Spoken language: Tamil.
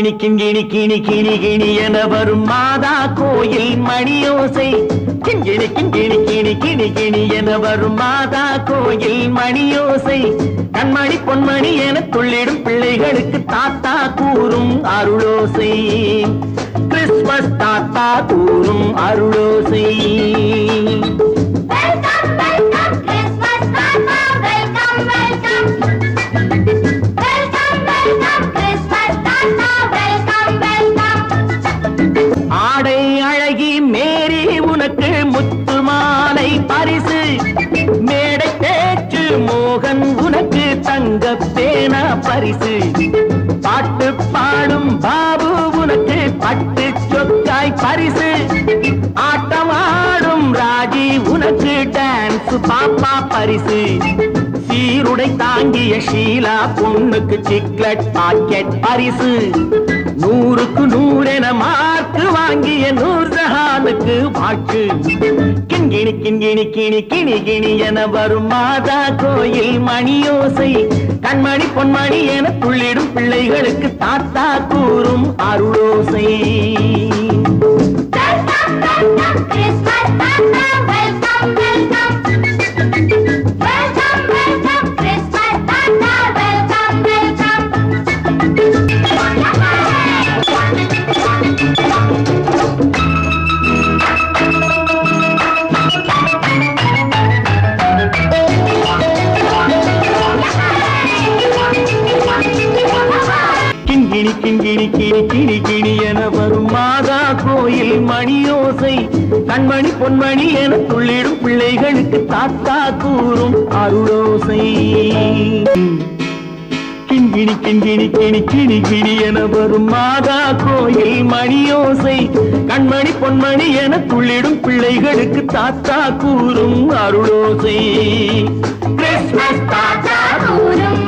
கிண்கிணி கிண்கிணி கிணி கிணி கிணி என வரும் மாதா கோயில் மணியோசை. கிண்கிணி கிண்கிணி கிணி கிணி கிணி என வரும் மாதா கோயில் மணியோசை. கண்மணி பொன்மணி என துள்ளிடும் பிள்ளைகளுக்கு தாத்தா கூறும் அருளோசை. கிறிஸ்மஸ் தாத்தா கூறும் அருளோசை. ஆடை அழகி மேரி உனக்கு முத்து மாலை பரிசு. மேடை பேச்சு மோகன் உனக்கு தங்க பேனா பரிசு. பாட்டு பாடும் பாபு உனக்கு பட்டு சொக்காய் பரிசு. ஆட்டமாடும் ராஜி உனக்கு டான்ஸ் பாப்பா பரிசு. சீருடை தாங்கிய ஷீலா பொண்ணுக்கு சிக்லெட் பாக்கெட் பரிசு. 100க்கு 100 என மார்க்கு வாங்கிய நூர்ஜஹானுக்கு வாழ்த்து. கிண்கிணி கிண்கிணி கிணி கிணி கிணி என வரும் மாதா கோயில் மணியோசை. கண்மணி பொன்மணி என துள்ளிடும் பிள்ளைகளுக்கு தாத்தா கூறும் அருளோசை. கிண்கிணி கிண்கிணி கிணி கிணி கிணி என வரும் மாதா கோயில் மணியோசை. கண்மணி பொன்மணி என துள்ளிடும் பிள்ளைகளுக்கு தாத்தா கூறும் அருளோசை. கிண்கிணி கிண்கிணி கிணி கிணி கிணி என வரும் மாதா கோயில் மணியோசை. கண்மணி பொன்மணி என துள்ளிடும் பிள்ளைகளுக்கு தாத்தா கூறும் அருளோசை. கிறிஸ்மஸ் தாத்தா கூறும்